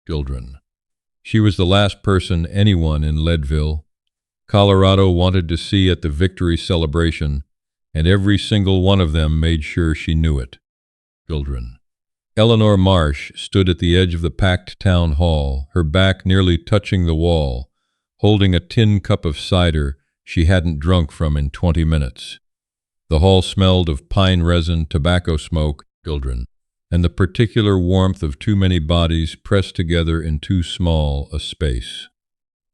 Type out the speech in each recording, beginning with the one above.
children. She was the last person anyone in Leadville, Colorado wanted to see at the victory celebration, and every single one of them made sure she knew it. Children. Eleanor Marsh stood at the edge of the packed town hall, her back nearly touching the wall, holding a tin cup of cider she hadn't drunk from in 20 minutes. The hall smelled of pine resin, tobacco smoke, children, and the particular warmth of too many bodies pressed together in too small a space.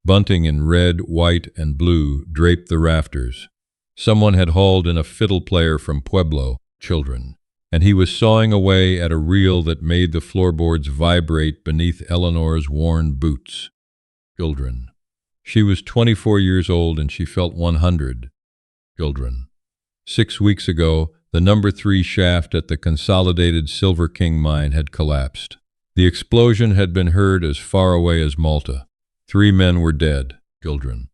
Bunting in red, white, and blue draped the rafters. Someone had hauled in a fiddle player from Pueblo, children, and he was sawing away at a reel that made the floorboards vibrate beneath Eleanor's worn boots. Children. She was 24 years old and she felt 100. Children. 6 weeks ago, the number 3 shaft at the Consolidated Silver King mine had collapsed. The explosion had been heard as far away as Malta. 3 men were dead, children.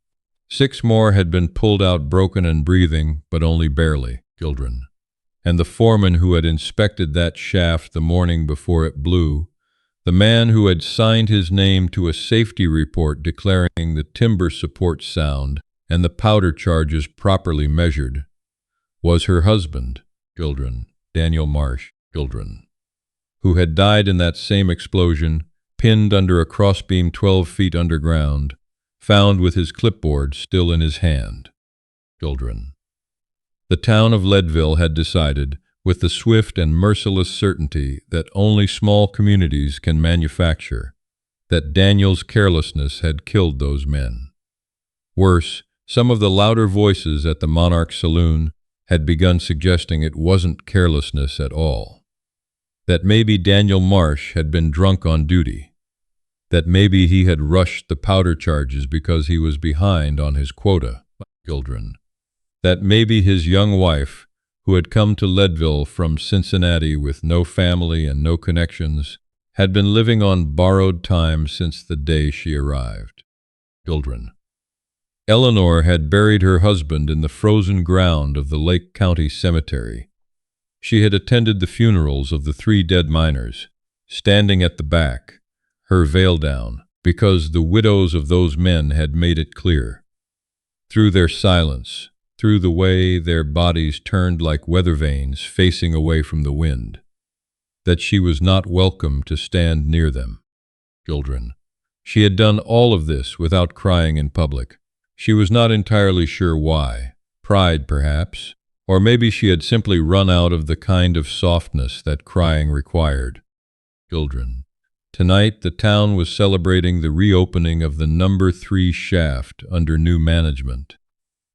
6 more had been pulled out broken and breathing, but only barely, children. And the foreman who had inspected that shaft the morning before it blew, the man who had signed his name to a safety report declaring the timber support sound and the powder charges properly measured, was her husband, children, Daniel Marsh, children, who had died in that same explosion, pinned under a crossbeam 12 feet underground, found with his clipboard still in his hand. Children. The town of Leadville had decided, with the swift and merciless certainty that only small communities can manufacture, that Daniel's carelessness had killed those men. Worse, some of the louder voices at the Monarch Saloon had begun suggesting it wasn't carelessness at all. That maybe Daniel Marsh had been drunk on duty. That maybe he had rushed the powder charges because he was behind on his quota, children. That maybe his young wife, who had come to Leadville from Cincinnati with no family and no connections, had been living on borrowed time since the day she arrived. Children. Eleanor had buried her husband in the frozen ground of the Lake County Cemetery. She had attended the funerals of the 3 dead miners, standing at the back, her veil down, because the widows of those men had made it clear, through their silence, through the way their bodies turned like weather vanes facing away from the wind, that she was not welcome to stand near them. Children. She had done all of this without crying in public. She was not entirely sure why. Pride, perhaps, or maybe she had simply run out of the kind of softness that crying required. Children. Tonight the town was celebrating the reopening of the number 3 shaft under new management.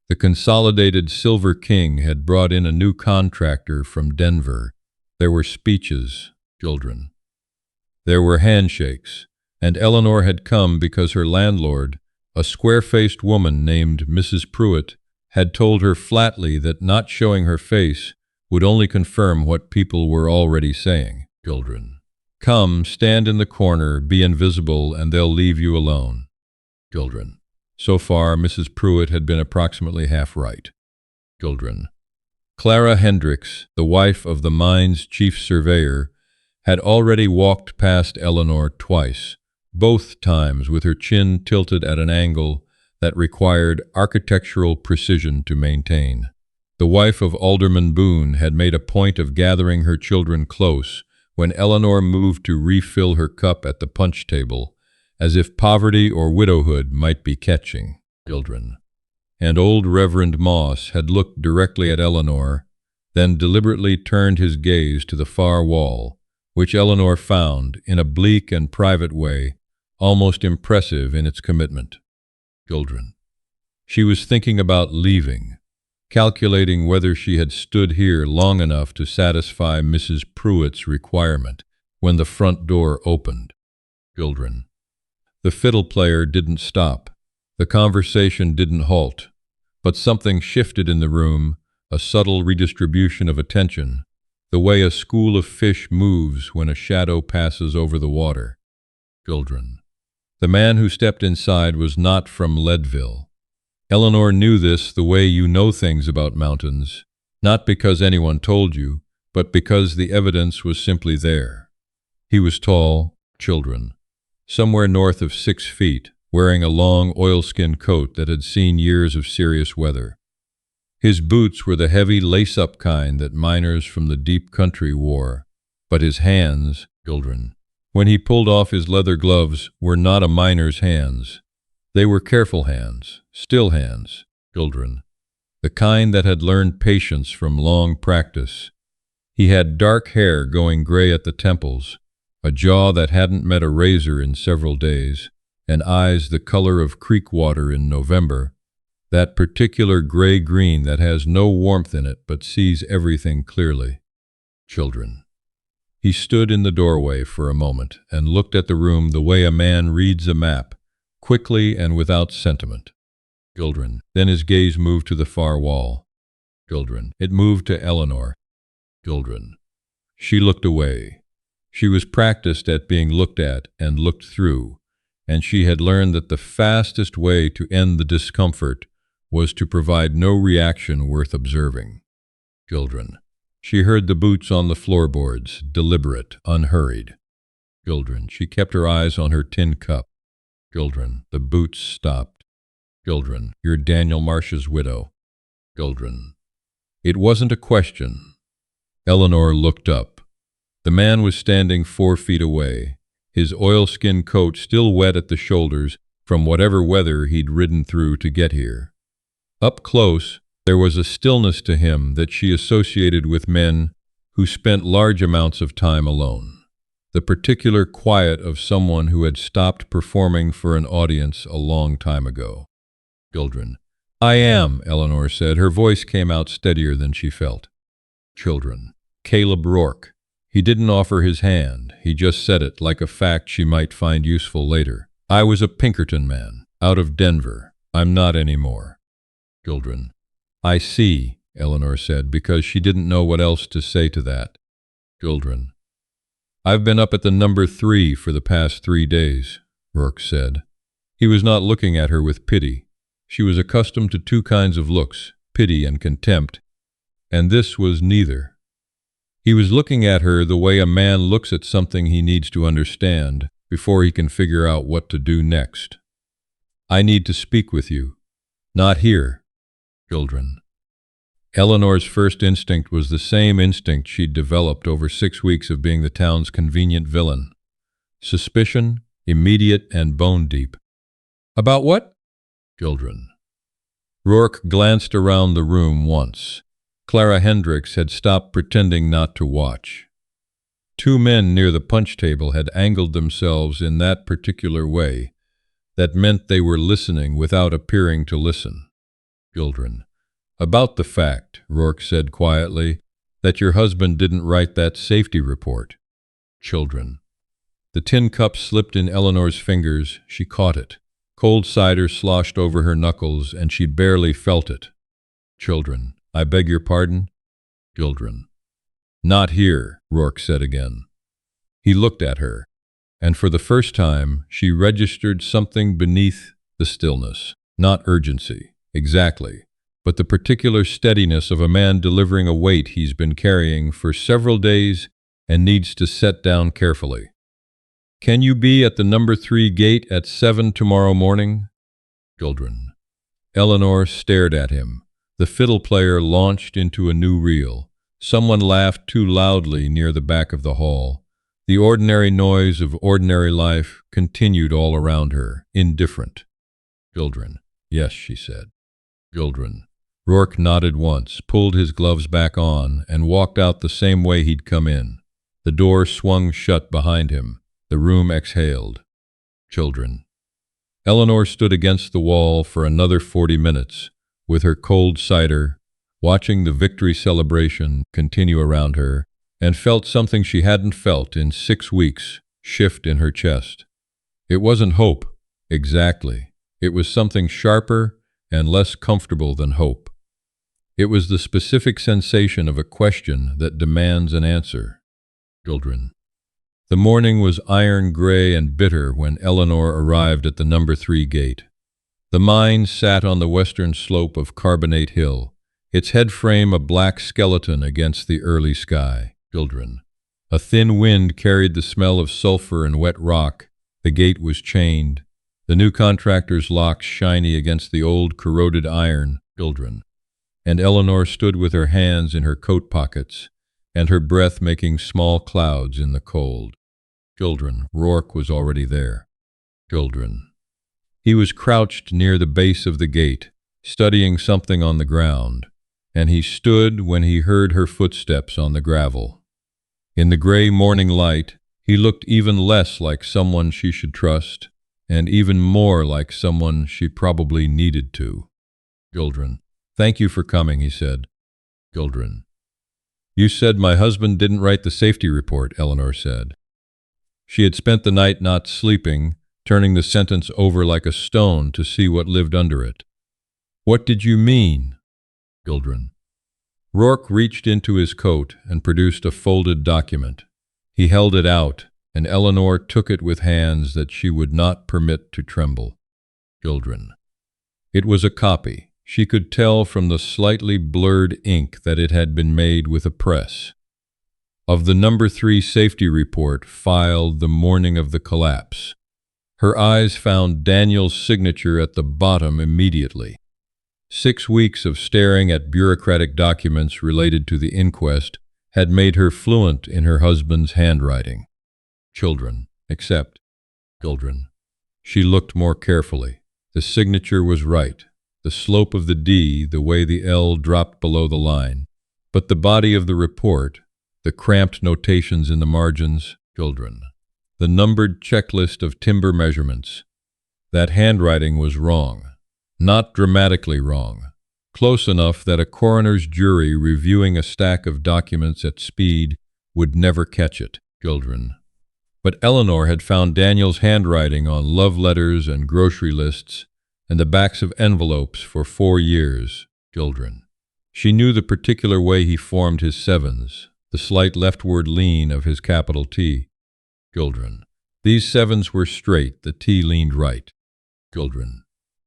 The Consolidated Silver King had brought in a new contractor from Denver. There were speeches, children. There were handshakes, and Eleanor had come because her landlord, a square-faced woman named Mrs. Pruitt, had told her flatly that not showing her face would only confirm what people were already saying. Children. Come, stand in the corner, be invisible, and they'll leave you alone. Children. So far, Mrs. Pruitt had been approximately half right. Children. Clara Hendricks, the wife of the mine's chief surveyor, had already walked past Eleanor twice, both times with her chin tilted at an angle that required architectural precision to maintain. The wife of Alderman Boone had made a point of gathering her children close when Eleanor moved to refill her cup at the punch table, as if poverty or widowhood might be catching. Children. And old Reverend Moss had looked directly at Eleanor, then deliberately turned his gaze to the far wall, which Eleanor found, in a bleak and private way, almost impressive in its commitment. Children. She was thinking about leaving, calculating whether she had stood here long enough to satisfy Mrs. Pruitt's requirement when the front door opened. Children. The fiddle player didn't stop. The conversation didn't halt. But something shifted in the room, a subtle redistribution of attention, the way a school of fish moves when a shadow passes over the water. Children. The man who stepped inside was not from Leadville. Eleanor knew this the way you know things about mountains, not because anyone told you, but because the evidence was simply there. He was tall, children, somewhere north of 6 feet, wearing a long oilskin coat that had seen years of serious weather. His boots were the heavy lace-up kind that miners from the deep country wore, but his hands, children, when he pulled off his leather gloves, were not a miner's hands. They were careful hands, still hands, children, the kind that had learned patience from long practice. He had dark hair going gray at the temples, a jaw that hadn't met a razor in several days, and eyes the color of creek water in November, that particular gray-green that has no warmth in it but sees everything clearly. Children. He stood in the doorway for a moment and looked at the room the way a man reads a map, quickly and without sentiment. Children. Then his gaze moved to the far wall. Children. It moved to Eleanor. Children. She looked away. She was practiced at being looked at and looked through, and she had learned that the fastest way to end the discomfort was to provide no reaction worth observing. Children. She heard the boots on the floorboards, deliberate, unhurried. Children. She kept her eyes on her tin cup. Children. The boots stopped. Children. You're Daniel Marsh's widow. Children. It wasn't a question. Eleanor looked up. The man was standing 4 feet away, his oilskin coat still wet at the shoulders from whatever weather he'd ridden through to get here. Up close, there was a stillness to him that she associated with men who spent large amounts of time alone, the particular quiet of someone who had stopped performing for an audience a long time ago. Children. I am, Eleanor said. Her voice came out steadier than she felt. Children. Caleb Rourke. He didn't offer his hand. He just said it like a fact she might find useful later. I was a Pinkerton man, out of Denver. I'm not anymore. Children. I see, Eleanor said, because she didn't know what else to say to that. Children. I've been up at the number 3 for the past 3 days, Rourke said. He was not looking at her with pity. She was accustomed to 2 kinds of looks, pity and contempt, and this was neither. He was looking at her the way a man looks at something he needs to understand before he can figure out what to do next. I need to speak with you. Not here. Children. Eleanor's first instinct was the same instinct she'd developed over 6 weeks of being the town's convenient villain. Suspicion, immediate and bone-deep. About what? Children. Rourke glanced around the room once. Clara Hendricks had stopped pretending not to watch. 2 men near the punch table had angled themselves in that particular way that meant they were listening without appearing to listen. Children. About the fact, Rourke said quietly, that your husband didn't write that safety report. Children. The tin cup slipped in Eleanor's fingers. She caught it. Cold cider sloshed over her knuckles, and she barely felt it. Children. I beg your pardon? Children. Not here, Rourke said again. He looked at her, and for the first time she registered something beneath the stillness. Not urgency, exactly, but the particular steadiness of a man delivering a weight he's been carrying for several days and needs to set down carefully. Can you be at the number 3 gate at 7 tomorrow morning? Children. Eleanor stared at him. The fiddle player launched into a new reel. Someone laughed too loudly near the back of the hall. The ordinary noise of ordinary life continued all around her, indifferent. Children. Yes, she said. Children. Rourke nodded once, pulled his gloves back on, and walked out the same way he'd come in. The door swung shut behind him. The room exhaled. Children. Eleanor stood against the wall for another 40 minutes, with her cold cider, watching the victory celebration continue around her, and felt something she hadn't felt in 6 weeks shift in her chest. It wasn't hope, exactly. It was something sharper and less comfortable than hope. It was the specific sensation of a question that demands an answer. Children. The morning was iron gray and bitter when Eleanor arrived at the number 3 gate. The mine sat on the western slope of Carbonate Hill, its head frame a black skeleton against the early sky. Children. A thin wind carried the smell of sulfur and wet rock The gate was chained, the new contractor's locks shiny against the old corroded iron. Children. And Eleanor stood with her hands in her coat pockets, and her breath making small clouds in the cold. Children. Rourke was already there. Children. He was crouched near the base of the gate, studying something on the ground, and he stood when he heard her footsteps on the gravel. In the gray morning light, he looked even less like someone she should trust, and even more like someone she probably needed to. Children. Thank you for coming, he said. Children. You said my husband didn't write the safety report, Eleanor said. She had spent the night not sleeping, turning the sentence over like a stone to see what lived under it. What did you mean? Children. Rourke reached into his coat and produced a folded document. He held it out, and Eleanor took it with hands that she would not permit to tremble. Children. It was a copy. She could tell from the slightly blurred ink that it had been made with a press. Of the No. 3 safety report filed the morning of the collapse. Her eyes found Daniel's signature at the bottom immediately. 6 weeks of staring at bureaucratic documents related to the inquest had made her fluent in her husband's handwriting. Children. Except. Children. She looked more carefully. The signature was right. The slope of the D, the way the L dropped below the line. But the body of the report, the cramped notations in the margins. Children. The numbered checklist of timber measurements. That handwriting was wrong. Not dramatically wrong. Close enough that a coroner's jury reviewing a stack of documents at speed would never catch it. Children. But Eleanor had found Daniel's handwriting on love letters and grocery lists and the backs of envelopes for 4 years. Children. She knew the particular way he formed his sevens, the slight leftward lean of his capital T. Children. These sevens were straight, the T leaned right. Children.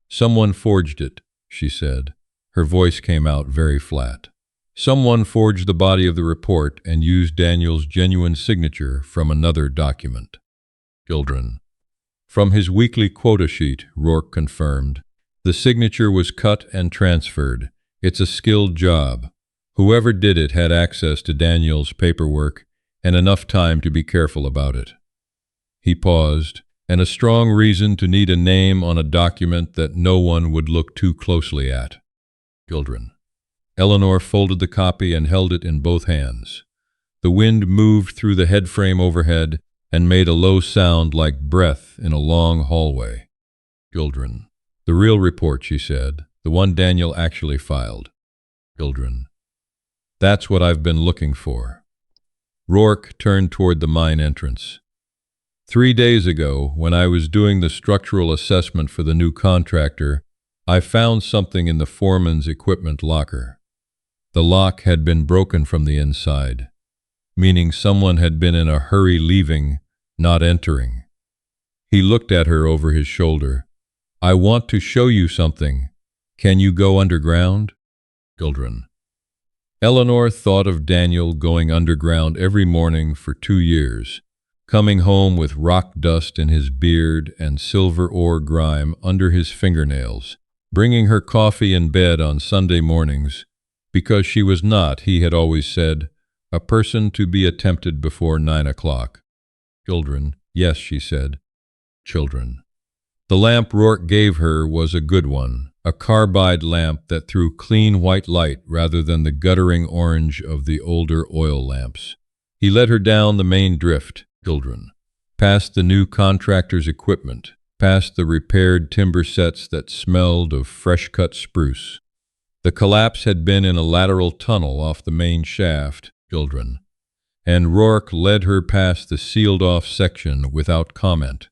Someone forged it, she said. Her voice came out very flat. Someone forged the body of the report and used Daniel's genuine signature from another document. Children. From his weekly quota sheet, Rourke confirmed. The signature was cut and transferred. It's a skilled job. Whoever did it had access to Daniel's paperwork and enough time to be careful about it. He paused, and a strong reason to need a name on a document that no one would look too closely at. Children. Eleanor folded the copy and held it in both hands. The wind moved through the headframe overhead and made a low sound like breath in a long hallway. Children. The real report, she said, the one Daniel actually filed. Children. That's what I've been looking for. Rourke turned toward the mine entrance. 3 days ago, when I was doing the structural assessment for the new contractor, I found something in the foreman's equipment locker. The lock had been broken from the inside, meaning someone had been in a hurry leaving, not entering. He looked at her over his shoulder. I want to show you something. Can you go underground? Children. Eleanor thought of Daniel going underground every morning for 2 years, coming home with rock dust in his beard and silver ore grime under his fingernails, bringing her coffee in bed on Sunday mornings, because she was not, he had always said, a person to be attempted before 9 o'clock. Children. Yes, she said. Children. The lamp Rourke gave her was a good one, a carbide lamp that threw clean white light rather than the guttering orange of the older oil lamps. He led her down the main drift. Children. Past the new contractor's equipment, past the repaired timber sets that smelled of fresh-cut spruce. The collapse had been in a lateral tunnel off the main shaft. Children. And Rourke led her past the sealed-off section without comment,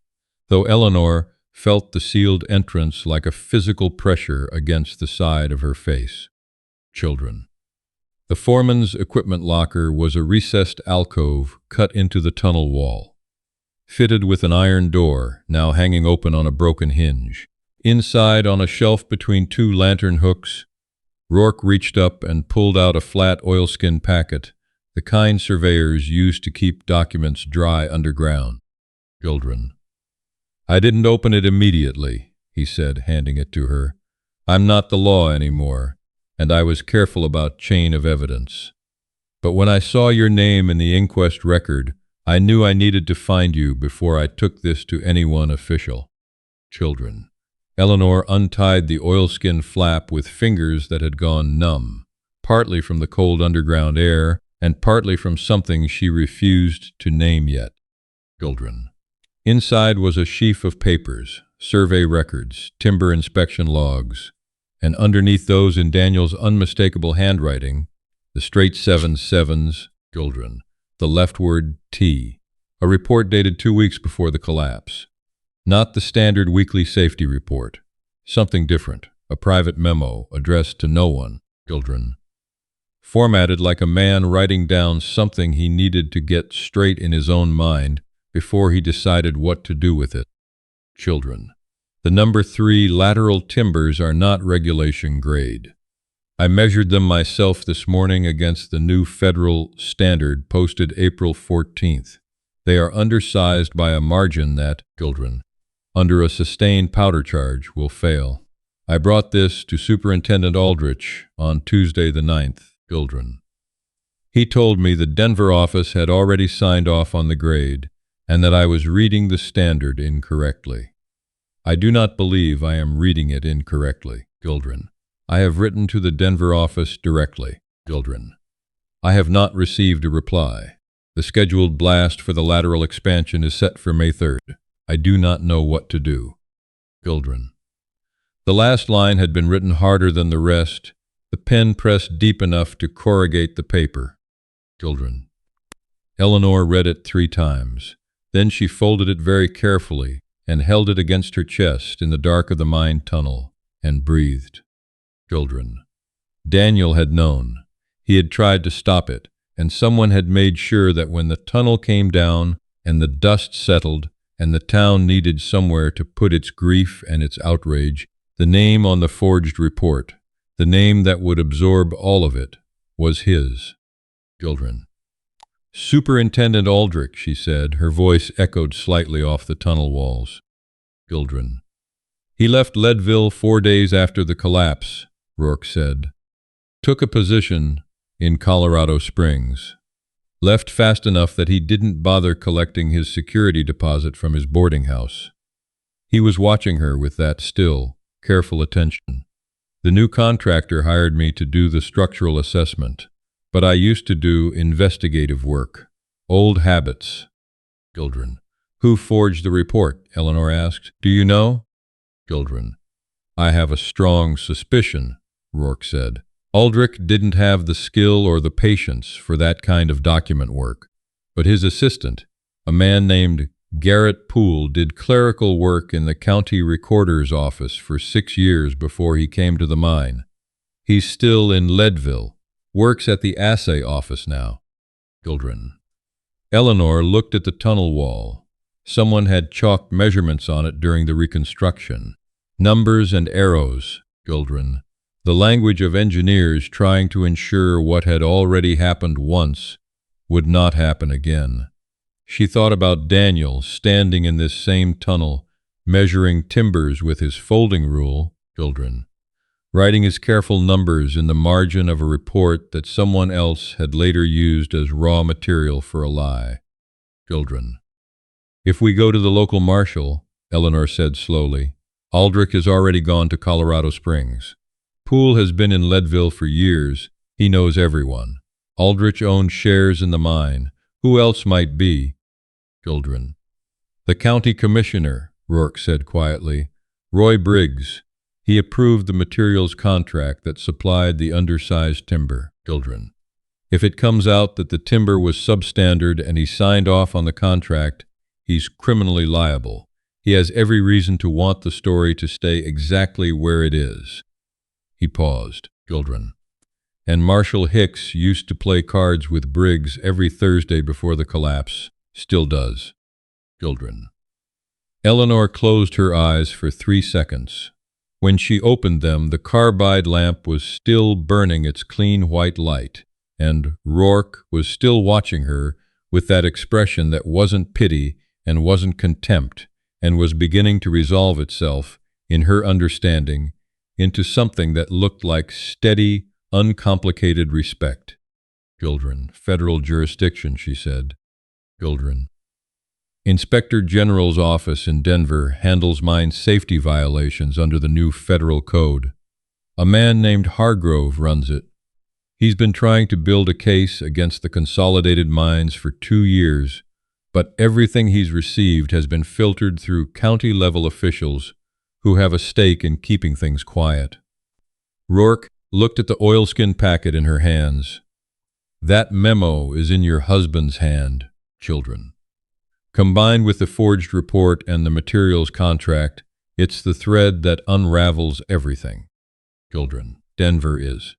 though Eleanor felt the sealed entrance like a physical pressure against the side of her face. Children. The foreman's equipment locker was a recessed alcove cut into the tunnel wall, fitted with an iron door, now hanging open on a broken hinge. Inside, on a shelf between 2 lantern hooks, Rourke reached up and pulled out a flat oilskin packet, the kind surveyors used to keep documents dry underground. Children. I didn't open it immediately, he said, handing it to her. I'm not the law anymore, and I was careful about chain of evidence. But when I saw your name in the inquest record, I knew I needed to find you before I took this to anyone official. Children. Eleanor untied the oilskin flap with fingers that had gone numb, partly from the cold underground air and partly from something she refused to name yet. Children. Inside was a sheaf of papers, survey records, timber inspection logs, and underneath those in Daniel's unmistakable handwriting, the straight 7 sevens, children, the leftward T, a report dated 2 weeks before the collapse. Not the standard weekly safety report, something different, a private memo addressed to no one, children. Formatted like a man writing down something he needed to get straight in his own mind before he decided what to do with it. Children. The number 3 lateral timbers are not regulation grade. I measured them myself this morning against the new federal standard posted April 14th. They are undersized by a margin that, children, under a sustained powder charge, will fail. I brought this to Superintendent Aldrich on Tuesday the 9th, children. He told me the Denver office had already signed off on the grade and that I was reading the standard incorrectly. I do not believe I am reading it incorrectly, children. I have written to the Denver office directly, children. I have not received a reply. The scheduled blast for the lateral expansion is set for May 3rd. I do not know what to do. Children. The last line had been written harder than the rest, the pen pressed deep enough to corrugate the paper. Children. Eleanor read it 3 times. Then she folded it very carefully and held it against her chest in the dark of the mine tunnel and breathed. Children. Daniel had known. He had tried to stop it, and someone had made sure that when the tunnel came down and the dust settled and the town needed somewhere to put its grief and its outrage, the name on the forged report, the name that would absorb all of it, was his. Children. Superintendent Aldrich, she said, her voice echoed slightly off the tunnel walls. Children. He left Leadville 4 days after the collapse, Rourke said. Took a position in Colorado Springs. Left fast enough that he didn't bother collecting his security deposit from his boarding house. He was watching her with that still, careful attention. The new contractor hired me to do the structural assessment, but I used to do investigative work. Old habits. Children. Who forged the report? Eleanor asked. Do you know? Children. I have a strong suspicion, Rourke said. Aldrich didn't have the skill or the patience for that kind of document work, but his assistant, a man named Garrett Poole, did clerical work in the county recorder's office for 6 years before he came to the mine. He's still in Leadville, works at the assay office now. Children. Eleanor looked at the tunnel wall. Someone had chalked measurements on it during the reconstruction. Numbers and arrows, children. The language of engineers trying to ensure what had already happened once would not happen again. She thought about Daniel standing in this same tunnel, measuring timbers with his folding rule, children, writing his careful numbers in the margin of a report that someone else had later used as raw material for a lie. Children. If we go to the local marshal, Eleanor said slowly, Aldrich has already gone to Colorado Springs. Poole has been in Leadville for years. He knows everyone. Aldrich owned shares in the mine. Who else might be? Children. The county commissioner, Rourke said quietly. Roy Briggs. He approved the materials contract that supplied the undersized timber. Children. If it comes out that the timber was substandard and he signed off on the contract, he's criminally liable. He has every reason to want the story to stay exactly where it is. He paused. Children. And Marshal Hicks used to play cards with Briggs every Thursday before the collapse. Still does. Children. Eleanor closed her eyes for 3 seconds. When she opened them, the carbide lamp was still burning its clean white light, and Rourke was still watching her with that expression that wasn't pity and wasn't contempt, and was beginning to resolve itself, in her understanding, into something that looked like steady, uncomplicated respect. Children, federal jurisdiction, she said. Children. Inspector General's office in Denver handles mine safety violations under the new federal code. A man named Hargrove runs it. He's been trying to build a case against the Consolidated Mines for 2 years, but everything he's received has been filtered through county-level officials who have a stake in keeping things quiet. Rourke looked at the oilskin packet in her hands. That memo is in your husband's hand, children. Combined with the forged report and the materials contract, it's the thread that unravels everything. Children. Denver is.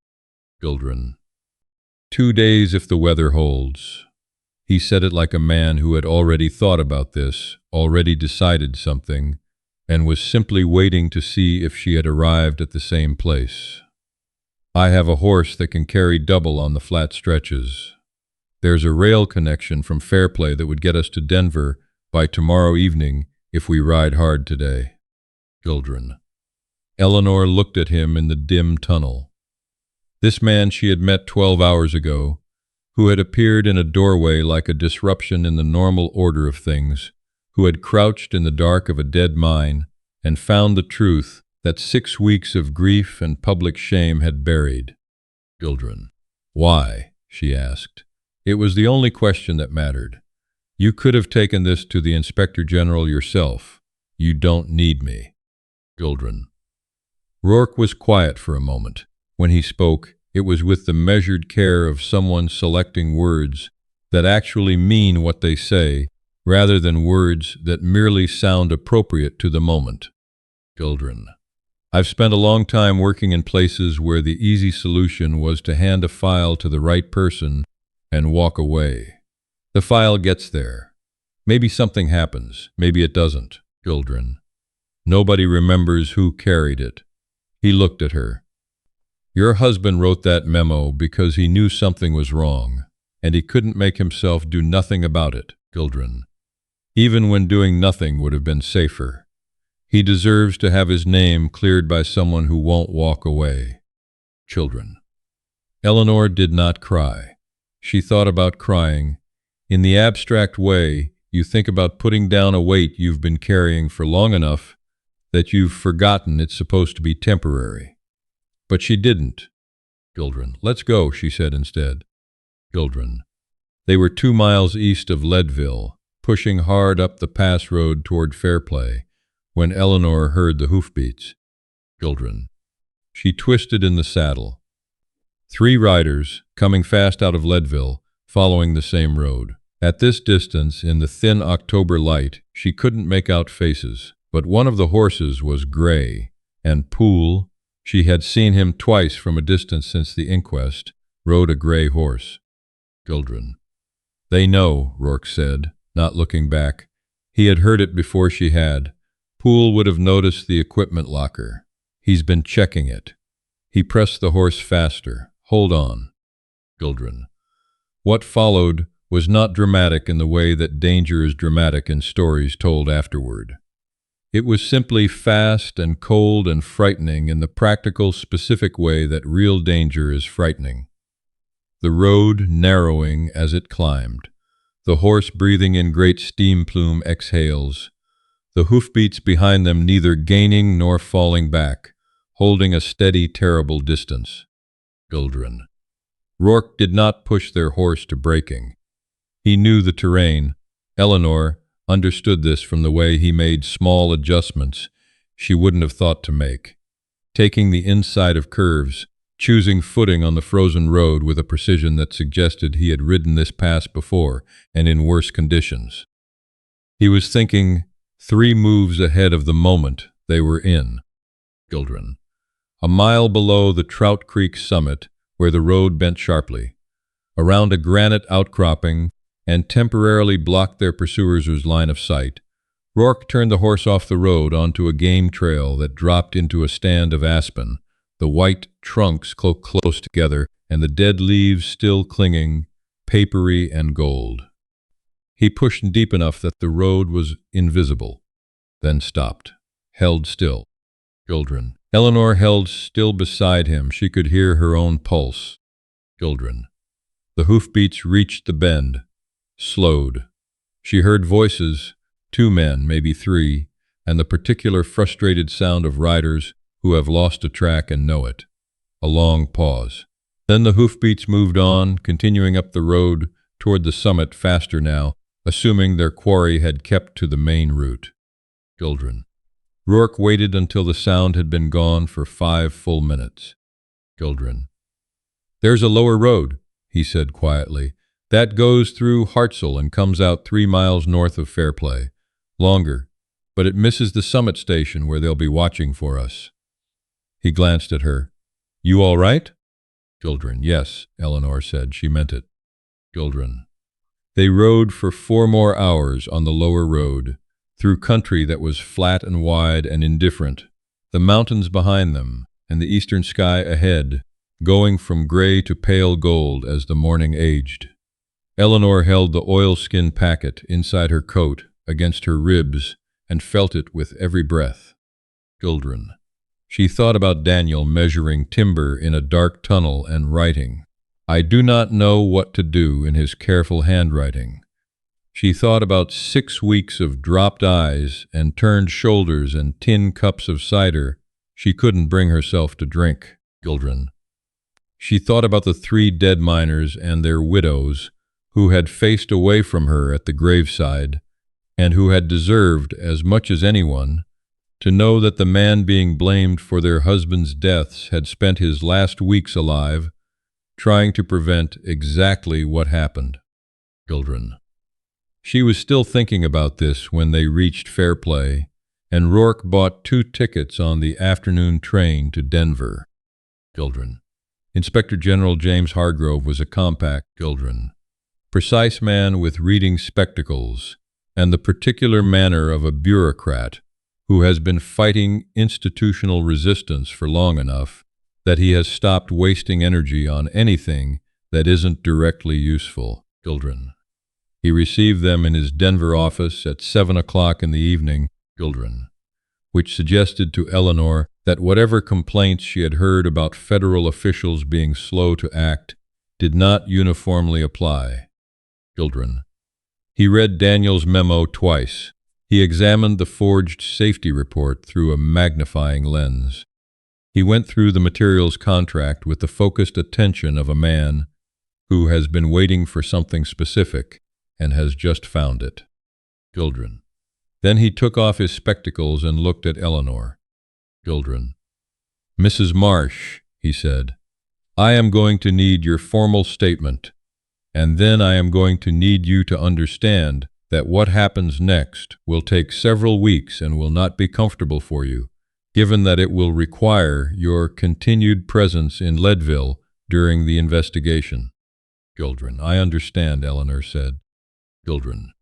Children. 2 days if the weather holds. He said it like a man who had already thought about this, already decided something, and was simply waiting to see if she had arrived at the same place. I have a horse that can carry double on the flat stretches. There's a rail connection from Fairplay that would get us to Denver by tomorrow evening if we ride hard today. Children. Eleanor looked at him in the dim tunnel. This man she had met 12 hours ago, who had appeared in a doorway like a disruption in the normal order of things, who had crouched in the dark of a dead mine and found the truth that 6 weeks of grief and public shame had buried. Children. Why? She asked. It was the only question that mattered. You could have taken this to the Inspector General yourself. You don't need me. Children. Rourke was quiet for a moment. When he spoke, it was with the measured care of someone selecting words that actually mean what they say, rather than words that merely sound appropriate to the moment. Children. I've spent a long time working in places where the easy solution was to hand a file to the right person and walk away. The file gets there. Maybe something happens, maybe it doesn't. Children. Nobody remembers who carried it. He looked at her. Your husband wrote that memo because he knew something was wrong, and he couldn't make himself do nothing about it. Children. Even when doing nothing would have been safer. He deserves to have his name cleared by someone who won't walk away. Children. Eleanor did not cry. She thought about crying. In the abstract way, you think about putting down a weight you've been carrying for long enough that you've forgotten it's supposed to be temporary. But she didn't. Children. Let's go, she said instead. Children. They were 2 miles east of Leadville, pushing hard up the pass road toward Fairplay, when Eleanor heard the hoofbeats. Children. She twisted in the saddle. 3 riders, coming fast out of Leadville, following the same road. At this distance, in the thin October light, she couldn't make out faces, but one of the horses was gray, and Poole, she had seen him twice from a distance since the inquest, rode a gray horse. Children. They know, Rourke said, not looking back. He had heard it before she had. Poole would have noticed the equipment locker. He's been checking it. He pressed the horse faster. Hold on. Children. What followed was not dramatic in the way that danger is dramatic in stories told afterward. It was simply fast and cold and frightening in the practical, specific way that real danger is frightening. The road narrowing as it climbed, the horse breathing in great steam plume exhales, the hoofbeats behind them neither gaining nor falling back, holding a steady, terrible distance. Children. Rourke did not push their horse to breaking. He knew the terrain. Eleanor understood this from the way he made small adjustments she wouldn't have thought to make, taking the inside of curves, choosing footing on the frozen road with a precision that suggested he had ridden this pass before and in worse conditions. He was thinking 3 moves ahead of the moment they were in. Children. A mile below the Trout Creek summit, where the road bent sharply, around a granite outcropping, and temporarily blocked their pursuers' line of sight, Rourke turned the horse off the road onto a game trail that dropped into a stand of aspen, the white trunks close together and the dead leaves still clinging, papery and gold. He pushed deep enough that the road was invisible. then stopped, held still. Children. Eleanor held still beside him. She could hear her own pulse. Children. The hoofbeats reached the bend, slowed. She heard voices, 2 men, maybe 3, and the particular frustrated sound of riders who have lost a track and know it. A long pause. Then the hoofbeats moved on, continuing up the road toward the summit faster now, assuming their quarry had kept to the main route. Children. Rourke waited until the sound had been gone for 5 full minutes. Children. There's a lower road, he said quietly. That goes through Hartselle and comes out 3 miles north of Fairplay. Longer, but it misses the summit station where they'll be watching for us. He glanced at her. You all right? Children. Yes, Eleanor said. She meant it. Children. They rode for 4 more hours on the lower road, through country that was flat and wide and indifferent, the mountains behind them and the eastern sky ahead, going from gray to pale gold as the morning aged. Eleanor held the oilskin packet inside her coat against her ribs and felt it with every breath. Children. She thought about Daniel measuring timber in a dark tunnel and writing, I do not know what to do, in his careful handwriting. She thought about 6 weeks of dropped eyes and turned shoulders and tin cups of cider she couldn't bring herself to drink. Children. She thought about the 3 dead miners and their widows who had faced away from her at the graveside and who had deserved, as much as anyone, to know that the man being blamed for their husbands' deaths had spent his last weeks alive trying to prevent exactly what happened. Children. She was still thinking about this when they reached Fairplay, and Rourke bought 2 tickets on the afternoon train to Denver. Children. Inspector General James Hargrove was a compact, children, precise man with reading spectacles and the particular manner of a bureaucrat who has been fighting institutional resistance for long enough that he has stopped wasting energy on anything that isn't directly useful. Children. He received them in his Denver office at 7 o'clock in the evening, children, which suggested to Eleanor that whatever complaints she had heard about federal officials being slow to act did not uniformly apply. Children. He read Daniel's memo twice. He examined the forged safety report through a magnifying lens. He went through the materials contract with the focused attention of a man who has been waiting for something specific and has just found it. Children. Then he took off his spectacles and looked at Eleanor. Children. Mrs. Marsh, he said, I am going to need your formal statement, and then I am going to need you to understand that what happens next will take several weeks and will not be comfortable for you, given that it will require your continued presence in Leadville during the investigation. Children. I understand, Eleanor said. Children.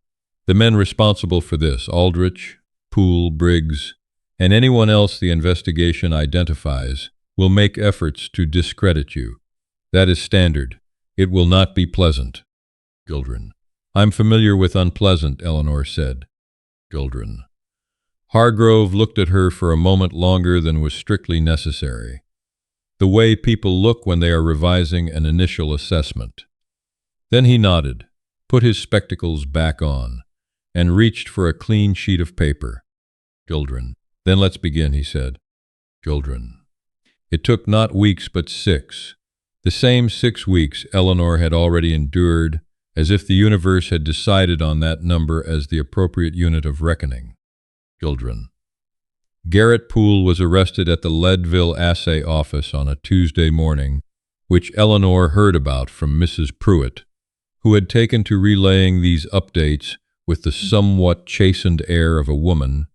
The men responsible for this, Aldrich, Poole, Briggs, and anyone else the investigation identifies, will make efforts to discredit you. That is standard. It will not be pleasant. Children. I'm familiar with unpleasant, Eleanor said. Children. Hargrove looked at her for a moment longer than was strictly necessary, the way people look when they are revising an initial assessment. Then he nodded, put his spectacles back on, and reached for a clean sheet of paper. Children. Then let's begin, he said. Children. It took not weeks but 6. The same 6 weeks Eleanor had already endured, as if the universe had decided on that number as the appropriate unit of reckoning. Children. Garrett Poole was arrested at the Leadville assay office on a Tuesday morning, which Eleanor heard about from Mrs. Pruitt, who had taken to relaying these updates with the somewhat chastened air of a woman,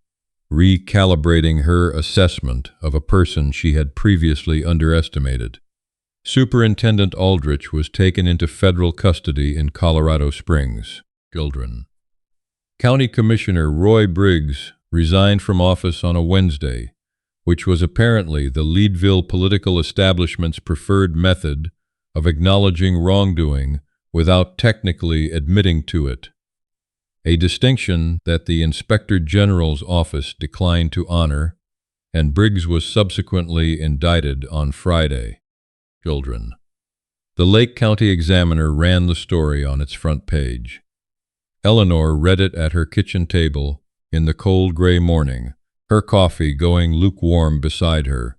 recalibrating her assessment of a person she had previously underestimated. Superintendent Aldrich was taken into federal custody in Colorado Springs. Children. County Commissioner Roy Briggs resigned from office on a Wednesday, which was apparently the Leadville political establishment's preferred method of acknowledging wrongdoing without technically admitting to it. a distinction that the Inspector General's office declined to honor, and Briggs was subsequently indicted on Friday. Children. The Lake County Examiner ran the story on its front page. Eleanor read it at her kitchen table in the cold gray morning, her coffee going lukewarm beside her,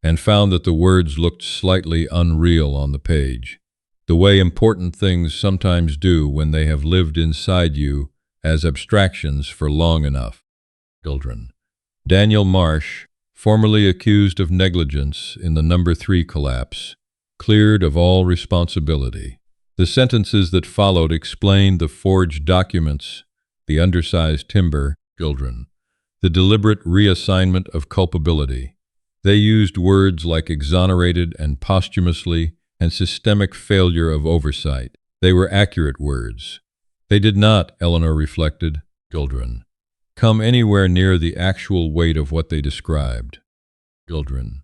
and found that the words looked slightly unreal on the page, the way important things sometimes do when they have lived inside you as abstractions for long enough. Children. Daniel Marsh, formerly accused of negligence in the No. 3 collapse, cleared of all responsibility. The sentences that followed explained the forged documents, the undersized timber. Children. The deliberate reassignment of culpability. They used words like exonerated and posthumously and systemic failure of oversight. They were accurate words. They did not, Eleanor reflected, children, come anywhere near the actual weight of what they described. Children.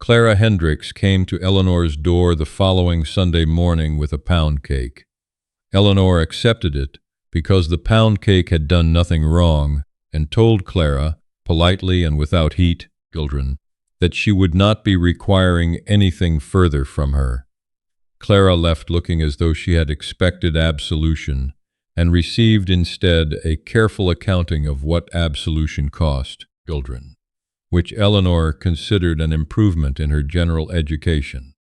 Clara Hendricks came to Eleanor's door the following Sunday morning with a pound cake. Eleanor accepted it because the pound cake had done nothing wrong, and told Clara, politely and without heat, children, that she would not be requiring anything further from her. Clara left looking as though she had expected absolution, and received instead a careful accounting of what absolution cost, children, which Eleanor considered an improvement in her general education.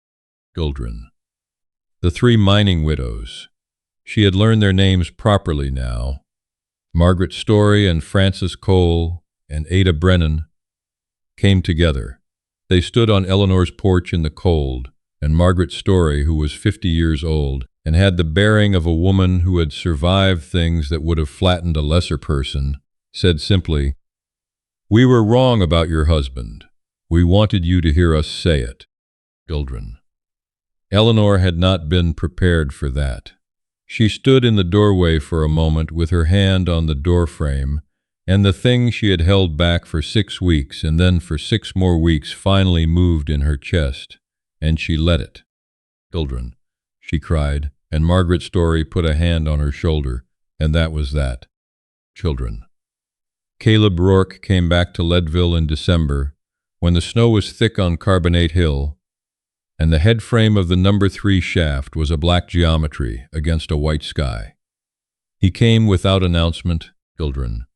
Children. The 3 mining widows. She had learned their names properly now. Margaret Story and Frances Cole and Ada Brennan came together. They stood on Eleanor's porch in the cold, and Margaret Story, who was 50 years old and had the bearing of a woman who had survived things that would have flattened a lesser person, said simply, "We were wrong about your husband. We wanted you to hear us say it." Children. Eleanor had not been prepared for that. She stood in the doorway for a moment with her hand on the doorframe, and the thing she had held back for 6 weeks and then for 6 more weeks finally moved in her chest, and she let it. "Children," she cried, and Margaret Story put a hand on her shoulder, and that was that. Children. Caleb Rourke came back to Leadville in December, when the snow was thick on Carbonate Hill, and the head frame of the No. 3 shaft was a black geometry against a white sky. He came without announcement, children,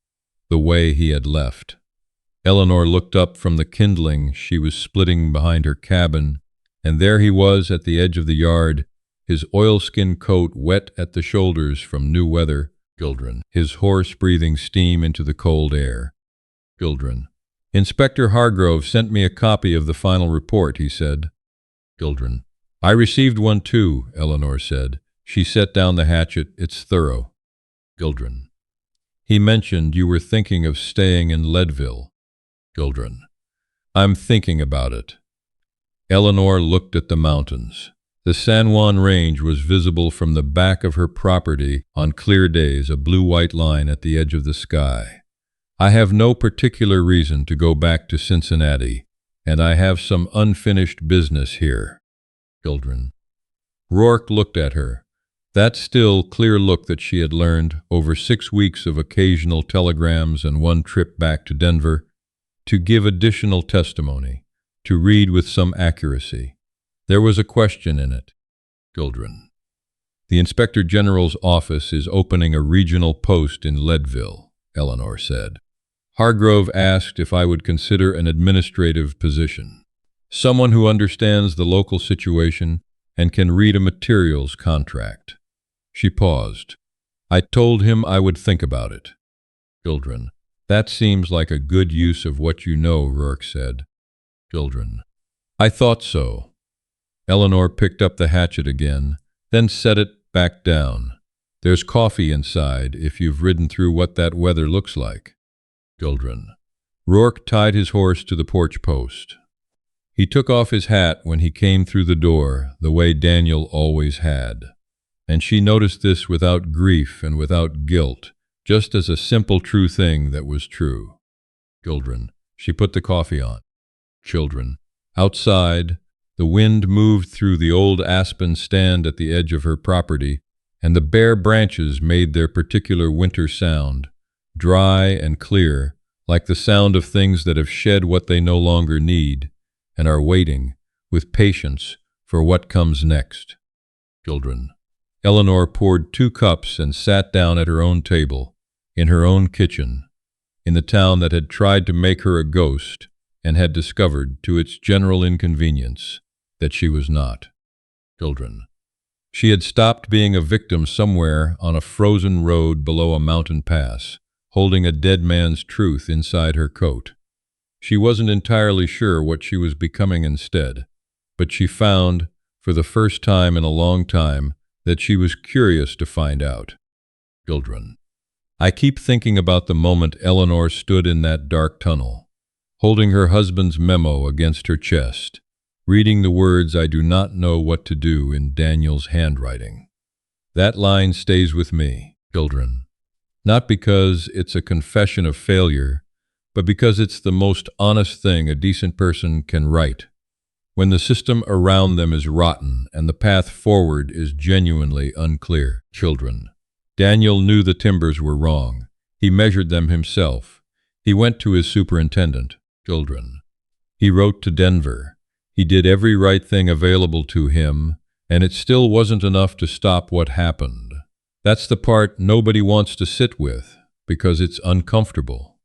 the way he had left. Eleanor looked up from the kindling she was splitting behind her cabin, and there he was at the edge of the yard, his oilskin coat wet at the shoulders from new weather, children, his horse breathing steam into the cold air. Children. "Inspector Hargrove sent me a copy of the final report," he said. Children. "I received one too," Eleanor said. She set down the hatchet. "It's thorough." Children. "He mentioned you were thinking of staying in Leadville." Children. "I'm thinking about it." Eleanor looked at the mountains. The San Juan Range was visible from the back of her property on clear days, a blue-white line at the edge of the sky. "I have no particular reason to go back to Cincinnati, and I have some unfinished business here." Children. Rourke looked at her. That still, clear look that she had learned, over 6 weeks of occasional telegrams and 1 trip back to Denver, to give additional testimony, to read with some accuracy. There was a question in it. Children. "The Inspector General's office is opening a regional post in Leadville," Eleanor said. "Hargrove asked if I would consider an administrative position. Someone who understands the local situation and can read a materials contract." She paused. "I told him I would think about it." Children. "That seems like a good use of what you know," Rourke said. Children. "I thought so." Eleanor picked up the hatchet again, then set it back down. "There's coffee inside if you've ridden through what that weather looks like." Children. Rourke tied his horse to the porch post. He took off his hat when he came through the door, the way Daniel always had. And she noticed this without grief and without guilt, just as a simple true thing that was true. Children. She put the coffee on. Children. Outside, the wind moved through the old aspen stand at the edge of her property, and the bare branches made their particular winter sound, dry and clear, like the sound of things that have shed what they no longer need and are waiting, with patience, for what comes next. Children. Eleanor poured 2 cups and sat down at her own table, in her own kitchen, in the town that had tried to make her a ghost and had discovered, to its general inconvenience, that she was not. Children. She had stopped being a victim somewhere on a frozen road below a mountain pass, holding a dead man's truth inside her coat. She wasn't entirely sure what she was becoming instead, but she found, for the first time in a long time, that she was curious to find out. Children. I keep thinking about the moment Eleanor stood in that dark tunnel, holding her husband's memo against her chest, reading the words "I do not know what to do" in Daniel's handwriting. That line stays with me, children, not because it's a confession of failure, but because it's the most honest thing a decent person can write, when the system around them is rotten and the path forward is genuinely unclear. Children. Daniel knew the timbers were wrong. He measured them himself. He went to his superintendent. Children. He wrote to Denver. He did every right thing available to him, and it still wasn't enough to stop what happened. That's the part nobody wants to sit with, because it's uncomfortable.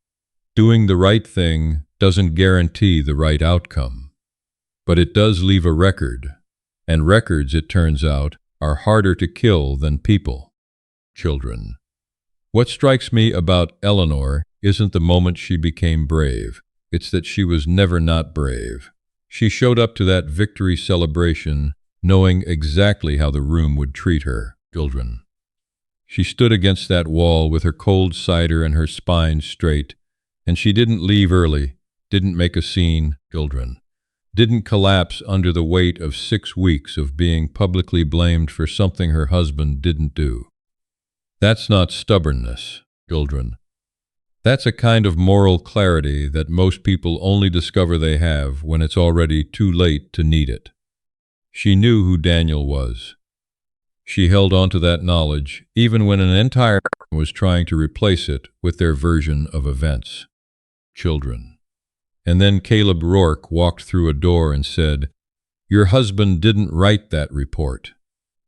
Doing the right thing doesn't guarantee the right outcome. But it does leave a record, and records, it turns out, are harder to kill than people. Children. What strikes me about Eleanor isn't the moment she became brave. It's that she was never not brave. She showed up to that victory celebration knowing exactly how the room would treat her. Children. She stood against that wall with her cold cider and her spine straight, and she didn't leave early, didn't make a scene. Children. Didn't collapse under the weight of 6 weeks of being publicly blamed for something her husband didn't do. That's not stubbornness, children. That's a kind of moral clarity that most people only discover they have when it's already too late to need it. She knew who Daniel was. She held on to that knowledge even when an entire town was trying to replace it with their version of events. Children. And then Caleb Rourke walked through a door and said, "Your husband didn't write that report."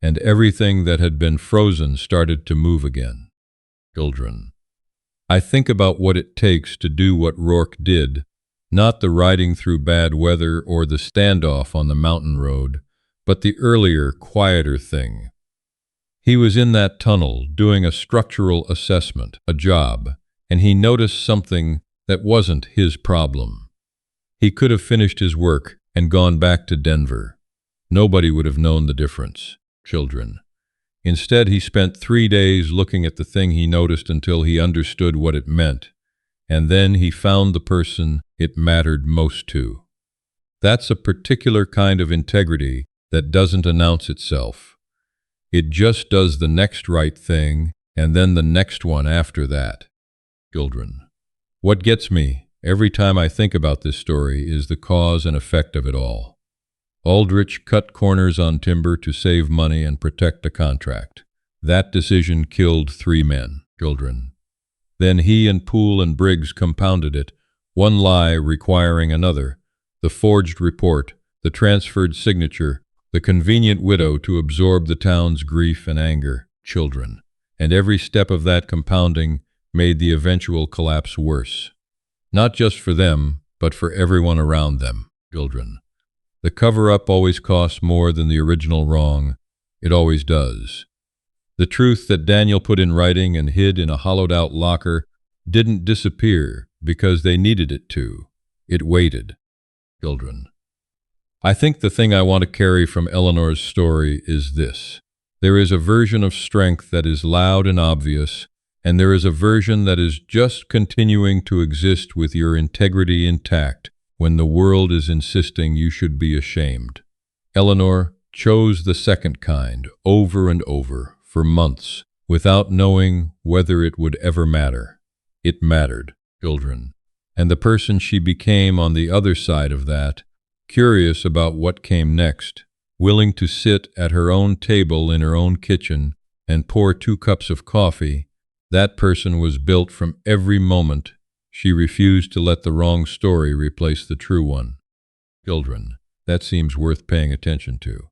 And everything that had been frozen started to move again. Children. I think about what it takes to do what Rourke did, not the riding through bad weather or the standoff on the mountain road, but the earlier, quieter thing. He was in that tunnel doing a structural assessment, a job, and he noticed something that wasn't his problem. He could have finished his work and gone back to Denver. Nobody would have known the difference. Children. Instead, he spent 3 days looking at the thing he noticed until he understood what it meant, and then he found the person it mattered most to. That's a particular kind of integrity that doesn't announce itself. It just does the next right thing, and then the next one after that. Children. What gets me every time I think about this story is the cause and effect of it all. Aldrich cut corners on timber to save money and protect a contract. That decision killed 3 men. Children. Then he and Poole and Briggs compounded it, one lie requiring another, the forged report, the transferred signature, the convenient widow to absorb the town's grief and anger. Children. And every step of that compounding made the eventual collapse worse. Not just for them, but for everyone around them. Children. The cover-up always costs more than the original wrong. It always does. The truth that Daniel put in writing and hid in a hollowed-out locker didn't disappear because they needed it to. It waited. Children. I think the thing I want to carry from Eleanor's story is this. There is a version of strength that is loud and obvious, and there is a version that is just continuing to exist with your integrity intact when the world is insisting you should be ashamed. Eleanor chose the second kind over and over for months without knowing whether it would ever matter. It mattered. Children. And the person she became on the other side of that, curious about what came next, willing to sit at her own table in her own kitchen and pour 2 cups of coffee, that person was built from every moment she refused to let the wrong story replace the true one. Children, that seems worth paying attention to.